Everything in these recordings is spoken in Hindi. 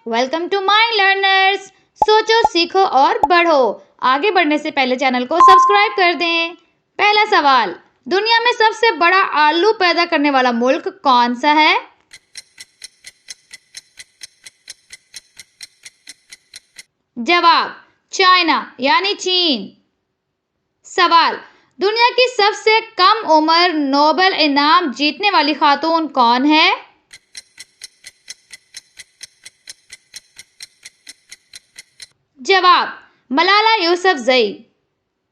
Welcome to my learners. सोचो, सीखो और बढ़ो। आगे बढ़ने से पहले चैनल को सब्सक्राइब कर दें। पहला सवाल, दुनिया में सबसे बड़ा आलू पैदा करने वाला मुल्क कौन सा है? जवाब, चाइना यानी चीन। सवाल, दुनिया की सबसे कम उम्र नोबेल इनाम जीतने वाली खातून कौन है? जवाब, मलाला यूसुफजई।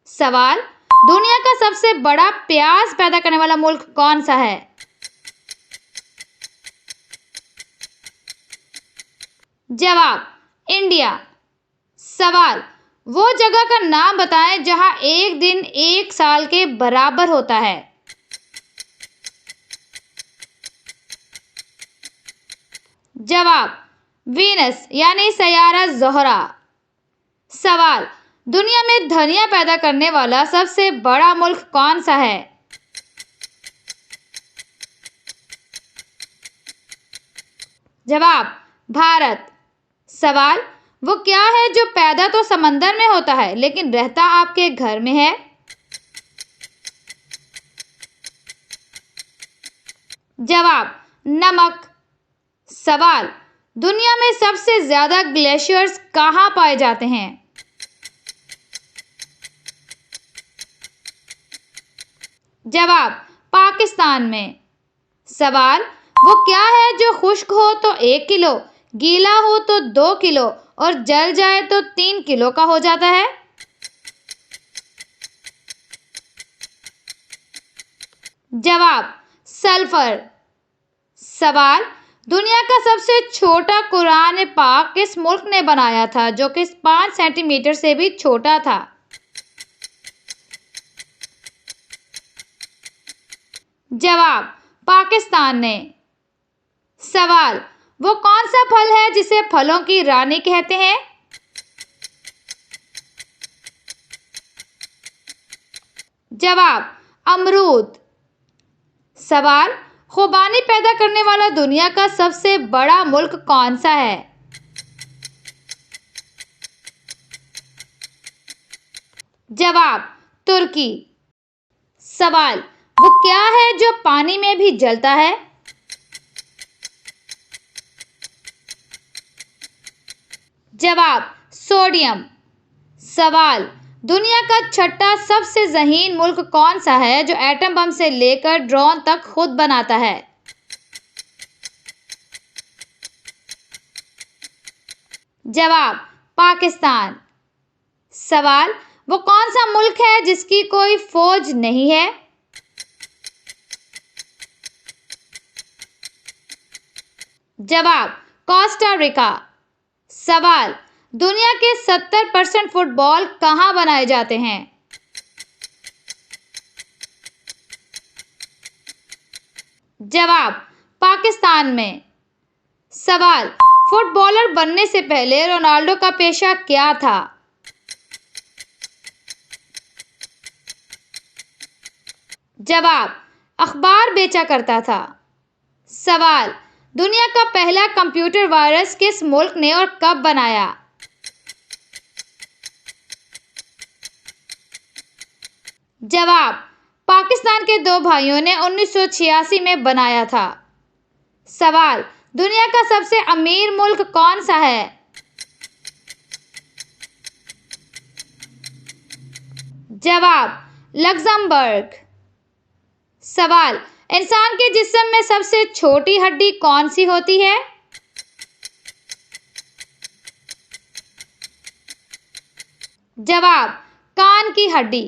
सवाल, दुनिया का सबसे बड़ा प्याज पैदा करने वाला मुल्क कौन सा है? जवाब, इंडिया। सवाल, वो जगह का नाम बताएं जहां एक दिन एक साल के बराबर होता है। जवाब, वीनस यानी सैयारा ज़ोहरा। सवाल, दुनिया में धनिया पैदा करने वाला सबसे बड़ा मुल्क कौन सा है? जवाब, भारत। सवाल, वो क्या है जो पैदा तो समंदर में होता है लेकिन रहता आपके घर में है? जवाब, नमक। सवाल, दुनिया में सबसे ज्यादा ग्लेशियर्स कहाँ पाए जाते हैं? जवाब, पाकिस्तान में। सवाल, वो क्या है जो खुश्क हो तो 1 किलो, गीला हो तो 2 किलो और जल जाए तो 3 किलो का हो जाता है? जवाब, सल्फर। सवाल, दुनिया का सबसे छोटा कुरान पाक किस मुल्क ने बनाया था जो कि 5 सेंटीमीटर से भी छोटा था? जवाब, पाकिस्तान ने। सवाल, वो कौन सा फल है जिसे फलों की रानी कहते हैं? जवाब, अमरूद। सवाल, खुबानी पैदा करने वाला दुनिया का सबसे बड़ा मुल्क कौन सा है? जवाब, तुर्की। सवाल, वो क्या है जो पानी में भी जलता है? जवाब, सोडियम। सवाल, दुनिया का छठा सबसे ज़हीन मुल्क कौन सा है जो एटम बम से लेकर ड्रोन तक खुद बनाता है? जवाब, पाकिस्तान। सवाल, वो कौन सा मुल्क है जिसकी कोई फौज नहीं है? जवाब, कोस्टा रिका। सवाल, दुनिया के 70% फुटबॉल कहाँ बनाए जाते हैं? जवाब, पाकिस्तान में। सवाल, फुटबॉलर बनने से पहले रोनाल्डो का पेशा क्या था? जवाब, अखबार बेचा करता था। सवाल, दुनिया का पहला कंप्यूटर वायरस किस मुल्क ने और कब बनाया? जवाब, पाकिस्तान के 2 भाइयों ने 1986 में बनाया था। सवाल, दुनिया का सबसे अमीर मुल्क कौन सा है? जवाब, लग्जमबर्ग। सवाल, इंसान के जिस्म में सबसे छोटी हड्डी कौन सी होती है? जवाब, कान की हड्डी।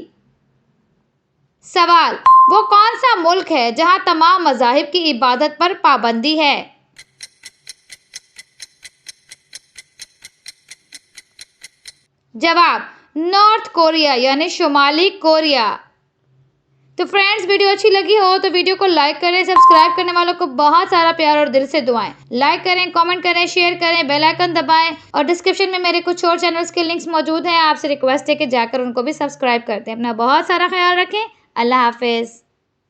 सवाल, वो कौन सा मुल्क है जहां तमाम मज़ाहिब की इबादत पर पाबंदी है? जवाब, नॉर्थ कोरिया यानी शुमाली कोरिया। तो फ्रेंड्स, वीडियो अच्छी लगी हो तो वीडियो को लाइक करें। सब्सक्राइब करने वालों को बहुत सारा प्यार और दिल से दुआएं। लाइक करें, कमेंट करें, शेयर करें, बेल आइकन दबाएं और डिस्क्रिप्शन में मेरे कुछ और चैनल्स के लिंक्स मौजूद हैं। आपसे रिक्वेस्ट है कि जाकर उनको भी सब्सक्राइब कर दें। अपना बहुत सारा ख्याल रखें। अल्लाह हाफिज़।